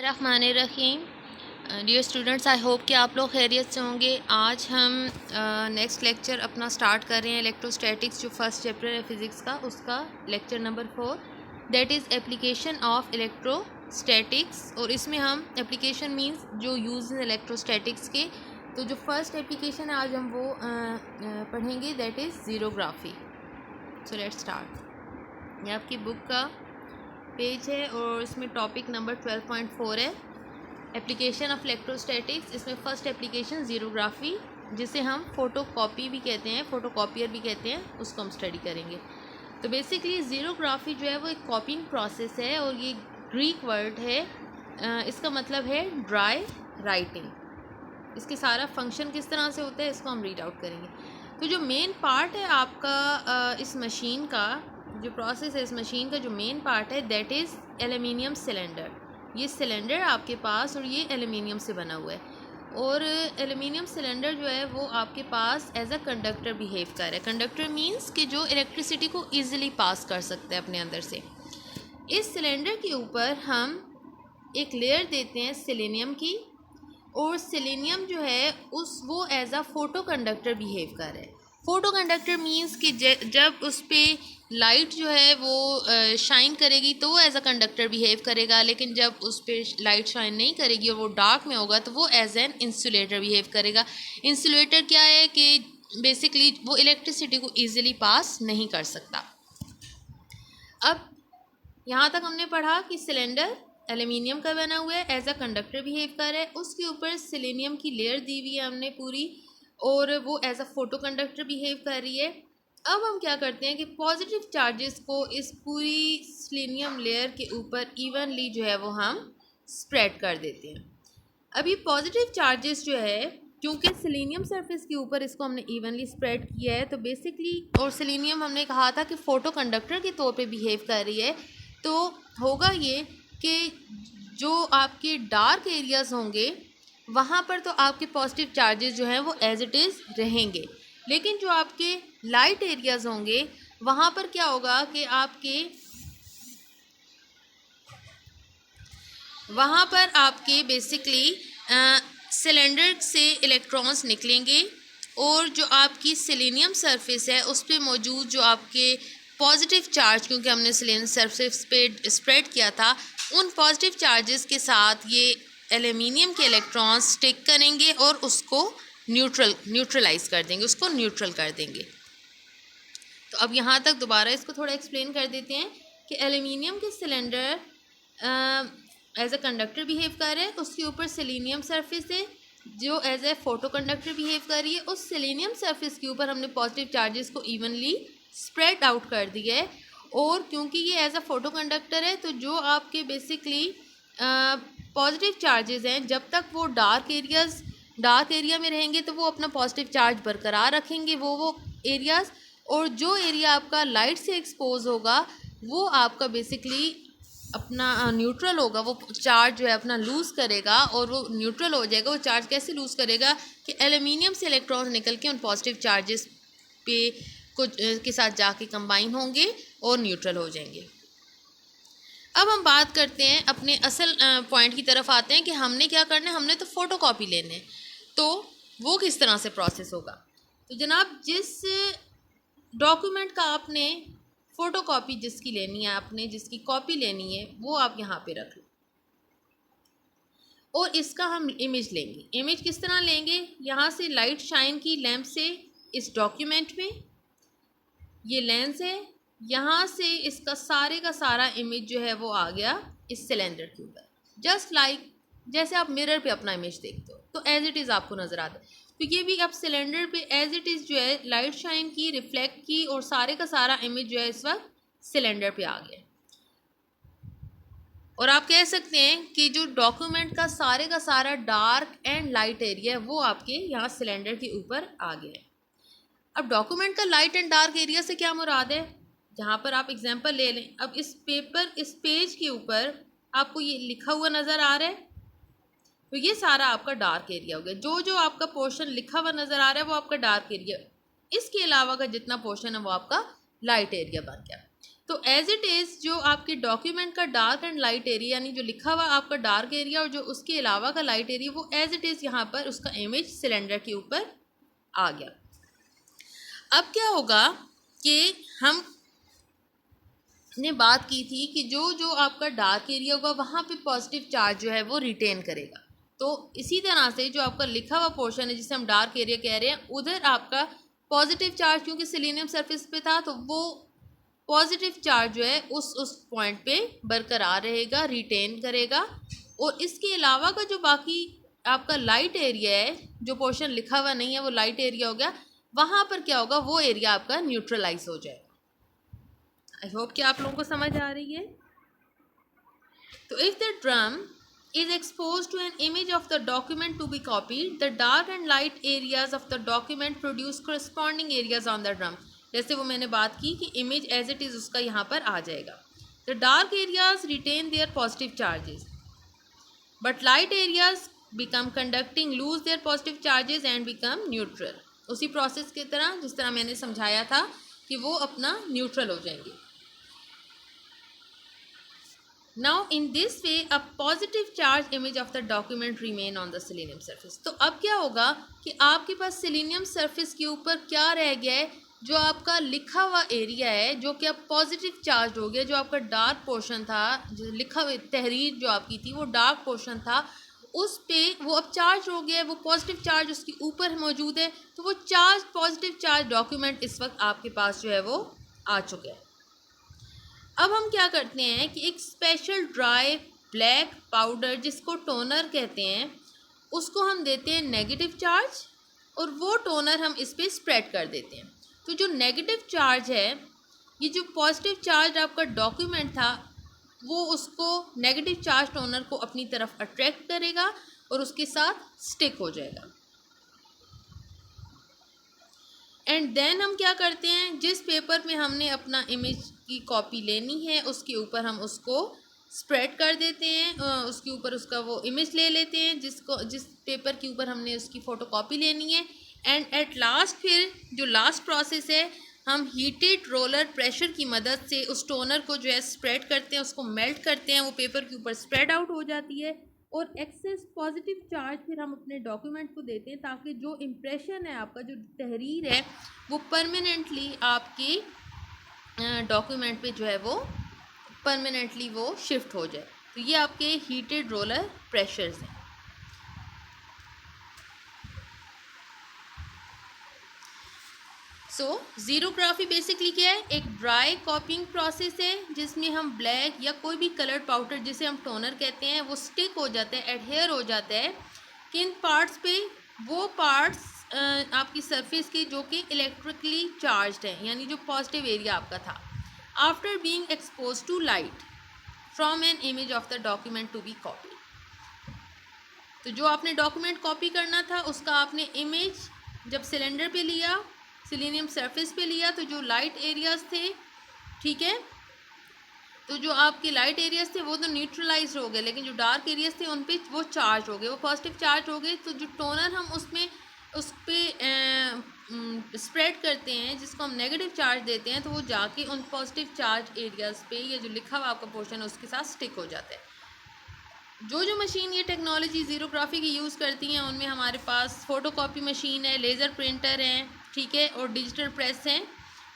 रहमानिर्रहीम। Dear students, I hope कि आप लोग खैरियत से होंगे। आज हम नेक्स्ट लेक्चर अपना स्टार्ट कर रहे हैं इलेक्ट्रोस्टैटिक्स, जो फर्स्ट चैप्टर है फिज़िक्स का, उसका lecture number 4, that is application of electrostatics. और इसमें हम एप्लीकेशन मींस जो यूज़ इन इलेक्ट्रोस्टैटिक्स के, तो जो फर्स्ट एप्लीकेशन है आज हम वो पढ़ेंगे, that is xerography. So let's start. ये आपकी बुक का पेज है और इसमें टॉपिक नंबर 12.4 है, एप्लीकेशन ऑफ इलेक्ट्रोस्टैटिक्स। इसमें फर्स्ट एप्लीकेशन ज़ीरोग्राफी, जिसे हम फ़ोटोकॉपी भी कहते हैं, फ़ोटोकॉपियर भी कहते हैं, उसको हम स्टडी करेंगे। तो बेसिकली ज़ीरोग्राफी जो है वो एक कॉपिंग प्रोसेस है और ये ग्रीक वर्ड है। इसका मतलब है ड्राई राइटिंग। इसके सारा फंक्शन किस तरह से होता है इसको हम रीड आउट करेंगे। तो जो मेन पार्ट है आपका इस मशीन का, जो प्रोसेस है इस मशीन का, जो मेन पार्ट है दैट इज़ एल्युमिनियम सिलेंडर। ये सिलेंडर आपके पास, और ये एल्युमिनियम से बना हुआ है, और एल्युमिनियम सिलेंडर जो है वो आपके पास एज अ कंडक्टर बिहेव कर रहा है। कंडक्टर मींस कि जो इलेक्ट्रिसिटी को ईजिली पास कर सकता है अपने अंदर से। इस सिलेंडर के ऊपर हम एक लेयर देते हैं सेलेनियम की, और सेलेनियम जो है वो as a photo conductor behave कर रहा है। फोटो कंडक्टर मींस कि जब उस पर लाइट जो है वो शाइन करेगी तो वो एज अ कंडक्टर बिहेव करेगा, लेकिन जब उस पर लाइट शाइन नहीं करेगी और वो डार्क में होगा तो वो एज एन इंसुलेटर बिहेव करेगा। इंसुलेटर क्या है कि बेसिकली वो इलेक्ट्रिसिटी को ईजिली पास नहीं कर सकता। अब यहाँ तक हमने पढ़ा कि सिलेंडर एल्युमिनियम का बना हुआ है, एज अ कंडक्टर बिहेव कर रहा है, उसके ऊपर सेलेनियम की लेयर दी हुई है हमने पूरी, और वो as a photo conductor behave कर रही है। अब हम क्या करते हैं कि पॉजिटिव चार्जेस को इस पूरी सेलेनियम लेयर के ऊपर इवनली जो है वो हम स्प्रेड कर देते हैं। अब ये पॉजिटिव चार्जेस जो है, क्योंकि सेलेनियम सरफेस के ऊपर इसको हमने इवनली स्प्रेड किया है, तो बेसिकली, और सेलेनियम हमने कहा था कि फोटो कंडक्टर के तौर पे बिहेव कर रही है, तो होगा ये कि जो आपके डार्क एरियाज़ होंगे वहाँ पर तो आपके पॉजिटिव चार्जेस जो हैं वो एज इट इज़ रहेंगे, लेकिन जो आपके लाइट एरियाज़ होंगे वहाँ पर क्या होगा कि वहाँ पर आपके बेसिकली सिलेंडर से इलेक्ट्रॉन्स निकलेंगे, और जो आपकी सेलेनियम सरफेस है उस पर मौजूद जो आपके पॉजिटिव चार्ज, क्योंकि हमने सेलेनियम सरफेस पे स्प्रेड किया था, उन पॉजिटिव चार्जेस के साथ ये एल्युमिनियम के इलेक्ट्रॉन्स स्टिक करेंगे और उसको न्यूट्रलाइज कर देंगे, उसको न्यूट्रल कर देंगे। तो अब यहाँ तक दोबारा इसको थोड़ा एक्सप्लेन कर देते हैं कि एल्युमिनियम के cylinder as a conductor behave कर रहे हैं, उसके ऊपर सेलेनियम सरफेस है जो as a photo conductor behave कर रही है। उस सेलेनियम सरफेस के ऊपर हमने पॉजिटिव चार्जेस को इवनली स्प्रेड आउट कर दिया है, और क्योंकि ये एज अ फोटो कंडक्टर है तो जो आपके बेसिकली पॉजिटिव चार्जेस हैं, जब तक वो डार्क एरिया में रहेंगे तो वो अपना पॉजिटिव चार्ज बरकरार रखेंगे, वो एरियाज़, और जो एरिया आपका लाइट से एक्सपोज होगा वो आपका बेसिकली अपना न्यूट्रल होगा, वो चार्ज जो है अपना लूज़ करेगा और वो न्यूट्रल हो जाएगा। वो चार्ज कैसे लूज़ करेगा कि एल्युमिनियम से इलेक्ट्रॉन्स निकल के उन पॉजिटिव चार्जेस पे के साथ जाके कंबाइन होंगे और न्यूट्रल हो जाएंगे। अब हम बात करते हैं अपने असल पॉइंट की तरफ आते हैं कि हमने क्या करना है। हमने तो फ़ोटोकॉपी लेने हैं, तो वो किस तरह से प्रोसेस होगा। तो जनाब, जिस डॉक्यूमेंट का आपने फ़ोटोकॉपी जिसकी लेनी है, आपने जिसकी कॉपी लेनी है, वो आप यहाँ पे रख लो, और इसका हम इमेज लेंगे। इमेज किस तरह लेंगे, यहाँ से लाइट शाइन की लैंप से इस डॉक्यूमेंट में, ये लेंस है, यहाँ से इसका सारे का सारा इमेज जो है वो आ गया इस सिलेंडर के ऊपर, जस्ट लाइक जैसे आप मिरर पे अपना इमेज देखते हो तो एज इट इज़ आपको नज़र आता है। तो ये भी अब सिलेंडर पे एज इट इज़ जो है लाइट शाइन की, रिफ्लेक्ट की, और सारे का सारा इमेज जो है इस वक्त सिलेंडर पे आ गया। और आप कह सकते हैं कि जो डॉक्यूमेंट का सारा डार्क एंड लाइट एरिया है वो आपके यहाँ सिलेंडर के ऊपर आ गया है। अब डॉक्यूमेंट का लाइट एंड डार्क एरिया से क्या मुराद है, जहाँ पर आप एग्जांपल ले लें। अब इस पेज के ऊपर आपको ये लिखा हुआ नज़र आ रहा है, तो ये सारा आपका डार्क एरिया हो गया। जो जो आपका पोर्शन लिखा हुआ नज़र आ रहा है वो आपका डार्क एरिया, इसके अलावा का जितना पोर्शन है वो आपका लाइट एरिया बन गया। तो एज इट इज़ जो आपके डॉक्यूमेंट का डार्क एंड लाइट एरिया, यानी जो लिखा हुआ आपका डार्क एरिया और जो उसके अलावा का लाइट एरिया, वो एज इट इज़ यहाँ पर उसका इमेज सिलेंडर के ऊपर आ गया। अब क्या होगा कि हम ने बात की थी कि जो जो आपका डार्क एरिया होगा वहाँ पे पॉजिटिव चार्ज जो है वो रिटेन करेगा। तो इसी तरह से जो आपका लिखा हुआ पोर्शन है जिसे हम डार्क एरिया कह रहे हैं, उधर आपका पॉजिटिव चार्ज क्योंकि सेलेनियम सरफेस पे था तो वो पॉजिटिव चार्ज जो है उस पॉइंट पे बरकरार रहेगा, रिटेन करेगा। और इसके अलावा का जो बाकी आपका लाइट एरिया है, जो पोर्शन लिखा हुआ नहीं है वो लाइट एरिया हो गया, वहाँ पर क्या होगा, वो एरिया आपका न्यूट्रलाइज हो जाएगा। आई होप कि आप लोगों को समझ आ रही है। तो if the drum is exposed to an image of the document to be copied, the dark and light areas of the document produce corresponding areas on the drum। जैसे वो मैंने बात की कि image as it is उसका यहाँ पर आ जाएगा। The dark areas retain their positive charges, but light areas become conducting, lose their positive charges and become neutral। उसी प्रोसेस की तरह जिस तरह मैंने समझाया था कि वो अपना न्यूट्रल हो जाएंगे। Now in this way a positive charge image of the document remain on the selenium surface। तो अब क्या होगा कि आपके पास सेलेनियम सरफेस के ऊपर क्या रह गया है, जो आपका लिखा हुआ एरिया है जो कि अब पॉजिटिव चार्ज हो गया। जो आपका डार्क पोर्शन था, जो लिखा हुआ तहरीर जो आपकी थी वो डार्क पोर्शन था, उस पे वो अब चार्ज हो गया है, वो पॉजिटिव चार्ज उसके ऊपर मौजूद है। तो वो चार्ज पॉजिटिव चार्ज डॉक्यूमेंट इस वक्त आपके पास जो है वो आ चुका है। अब हम क्या करते हैं कि एक स्पेशल ड्राई ब्लैक पाउडर जिसको टोनर कहते हैं, उसको हम देते हैं नेगेटिव चार्ज और वो टोनर हम इस पर स्प्रेड कर देते हैं। तो जो नेगेटिव चार्ज है, ये जो पॉजिटिव चार्ज आपका डॉक्यूमेंट था वो उसको नेगेटिव चार्ज टोनर को अपनी तरफ अट्रैक्ट करेगा और उसके साथ स्टिक हो जाएगा। एंड देन हम क्या करते हैं, जिस पेपर में हमने अपना इमेज की कॉपी लेनी है उसके ऊपर हम उसको स्प्रेड कर देते हैं, उसके ऊपर उसका वो इमेज ले लेते हैं जिस पेपर के ऊपर हमने उसकी फ़ोटोकॉपी लेनी है। एंड एट लास्ट फिर जो लास्ट प्रोसेस है, हम हीटेड रोलर प्रेशर की मदद से उस टोनर को जो है स्प्रेड करते हैं, उसको मेल्ट करते हैं, वो पेपर के ऊपर स्प्रेड आउट हो जाती है और एक्सेस पॉजिटिव चार्ज फिर हम अपने डॉक्यूमेंट को देते हैं ताकि जो इम्प्रेशन है आपका, जो तहरीर है, वो परमानेंटली आपके डॉक्यूमेंट पे जो है वो परमानेंटली वो शिफ्ट हो जाए। तो ये आपके हीटेड रोलर प्रेशर्स हैं। सो ज़ीरोग्राफी बेसिकली क्या है, एक ड्राई कॉपिंग प्रोसेस है जिसमें हम ब्लैक या कोई भी कलर्ड पाउडर जिसे हम टोनर कहते हैं वो स्टिक हो जाता है, एडहेयर हो जाता है किन पार्ट्स पे, वो पार्ट्स आपकी सरफेस के जो कि इलेक्ट्रिकली चार्ज्ड है, यानी जो पॉजिटिव एरिया आपका था। After being expose to light from an image of the document to be copy. तो जो आपने डॉक्यूमेंट कॉपी करना था उसका आपने इमेज जब सिलेंडर पे लिया, सेलेनियम सरफेस पे लिया, तो जो लाइट एरियाज थे, ठीक है, तो जो आपके लाइट एरियाज थे वो तो न्यूट्रलाइज हो गए, लेकिन जो डार्क एरियाज थे उन पे वो चार्ज हो गए, वो पॉजिटिव चार्ज हो गए। तो जो टोनर हम उसमें उस पर स्प्रेड करते हैं जिसको हम नेगेटिव चार्ज देते हैं, तो वो जाके उन पॉजिटिव चार्ज एरियाज़ पे या जो लिखा हुआ आपका पोर्शन है उसके साथ स्टिक हो जाता है। जो मशीन ये टेक्नोलॉजी ज़ीरोग्राफी की यूज़ करती हैं उनमें हमारे पास फ़ोटोकॉपी मशीन है, लेज़र प्रिंटर हैं, ठीक है, और डिजिटल प्रेस हैं,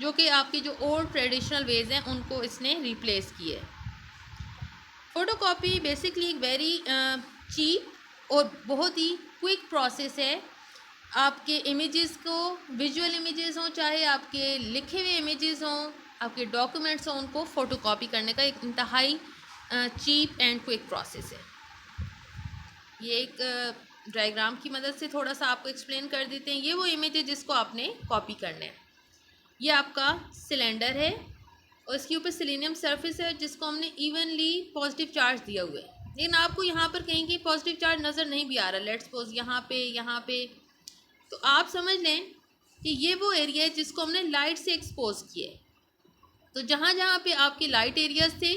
जो कि आपके जो ओल्ड ट्रेडिशनल वेज हैं उनको इसने रिप्लेस किए। फ़ोटोकॉपी बेसिकली एक वेरी चीप और बहुत ही क्विक प्रोसेस है। आपके इमेजेस को, विजुअल इमेजेस हों चाहे आपके लिखे हुए इमेजेस हों, आपके डॉक्यूमेंट्स हों, उनको फ़ोटोकॉपी करने का एक इंतहाई चीप एंड क्विक प्रोसेस है। ये एक डायग्राम की मदद से थोड़ा सा आपको एक्सप्लेन कर देते हैं। ये वो इमेज है जिसको आपने कॉपी करना है। ये आपका सिलेंडर है और इसके ऊपर सेलेनियम सरफेस है जिसको हमने इवनली पॉजिटिव चार्ज दिया हुआ है, लेकिन आपको यहाँ पर कहीं कहीं पॉजिटिव चार्ज नज़र नहीं भी आ रहा। लेट्स सपोज यहाँ पे तो आप समझ लें कि ये वो एरिया है जिसको हमने लाइट से एक्सपोज किया है। तो जहाँ जहाँ पे आपके लाइट एरियाज थे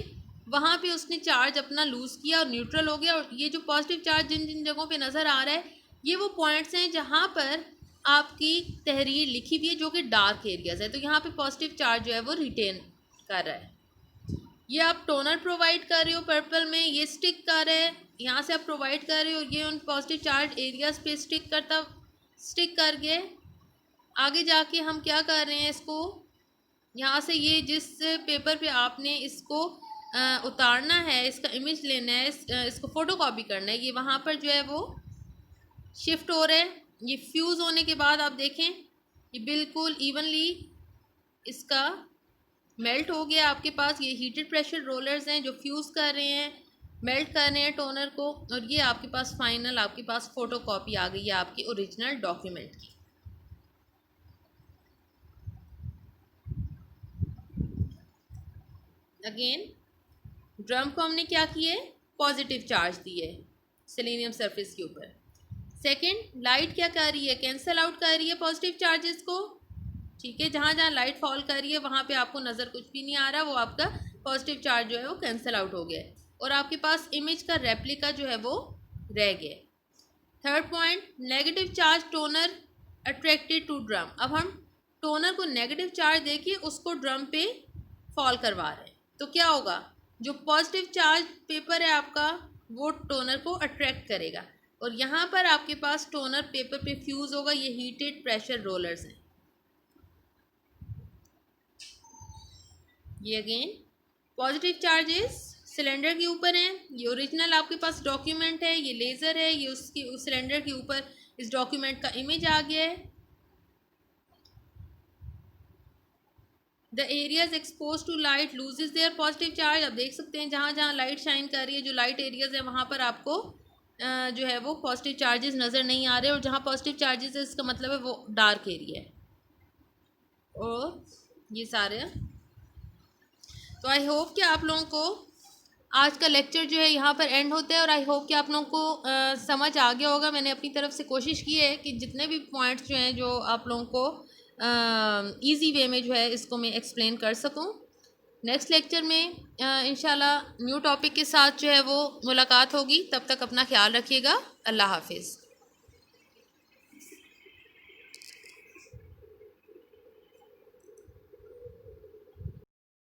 वहाँ पे उसने चार्ज अपना लूज़ किया और न्यूट्रल हो गया। और ये जो पॉजिटिव चार्ज जिन जिन जगहों पे नज़र आ रहा है, ये वो पॉइंट्स हैं जहाँ पर आपकी तहरीर लिखी हुई है जो कि डार्क एरियाज़ है। तो यहाँ पे पॉजिटिव चार्ज जो है वो रिटेन कर रहा है। ये आप टोनर प्रोवाइड कर रहे हो पर्पल में, ये स्टिक कर रहे हैं, यहाँ से आप प्रोवाइड कर रहे हो, ये उन पॉजिटिव चार्ज एरियाज पे स्टिक करके आगे जाके हम क्या कर रहे हैं, इसको यहाँ से ये जिस पेपर पे आपने इसको उतारना है, इसका इमेज लेना है, इसको फ़ोटोकॉपी करना है, ये वहाँ पर जो है वो शिफ्ट हो रहा है। ये फ्यूज़ होने के बाद आप देखें ये बिल्कुल इवनली इसका मेल्ट हो गया आपके पास। ये हीटेड प्रेशर रोलर्स हैं जो फ्यूज़ कर रहे हैं, मेल्ट कर रहे हैं टोनर को, और ये आपके पास फाइनल आपके पास फ़ोटोकॉपी आ गई है आपकी ओरिजिनल डॉक्यूमेंट की। अगेन ड्रम को हमने क्या किए, पॉजिटिव चार्ज दिए सेलेनियम सरफेस के ऊपर। सेकंड, लाइट क्या कर रही है, कैंसिल आउट कर रही है पॉजिटिव चार्जेस को, ठीक है। जहाँ जहाँ लाइट फॉल कर रही है वहाँ पे आपको नज़र कुछ भी नहीं आ रहा, वो आपका पॉजिटिव चार्ज जो है वो कैंसिल आउट हो गया है और आपके पास इमेज का रेप्लिका जो है वो रह गया। Third point, negative charge toner attracted to drum. अब हम टोनर को नेगेटिव चार्ज देके उसको ड्रम पे फॉल करवा रहे हैं, तो क्या होगा, जो पॉजिटिव चार्ज पेपर है आपका वो टोनर को अट्रैक्ट करेगा और यहाँ पर आपके पास टोनर पेपर पे फ्यूज़ होगा। ये हीटेड प्रेशर रोलर्स हैं। ये अगेन पॉजिटिव चार्जेस सिलेंडर के ऊपर हैं, ये ओरिजिनल आपके पास डॉक्यूमेंट है, ये लेज़र है, ये उसकी उस सिलेंडर के ऊपर इस डॉक्यूमेंट का इमेज आ गया है। The areas expose to light loses their positive charge. आप देख सकते हैं जहाँ जहाँ लाइट शाइन कर रही है, जो लाइट एरियाज है वहाँ पर आपको जो है वो पॉजिटिव चार्जेस नज़र नहीं आ रहे, और जहाँ पॉजिटिव चार्जेस है इसका मतलब है वो डार्क एरिया है। और ये सारे, तो आई होप कि आप लोगों को आज का लेक्चर जो है यहाँ पर एंड होता है और आई होप कि आप लोगों को समझ आ गया होगा। मैंने अपनी तरफ से कोशिश की है कि जितने भी पॉइंट्स जो हैं जो आप लोगों को इजी वे में जो है इसको मैं एक्सप्लेन कर सकूँ। नेक्स्ट लेक्चर में इंशाल्लाह न्यू टॉपिक के साथ जो है वो मुलाकात होगी। तब तक अपना ख्याल रखिएगा। अल्लाह हाफिज़।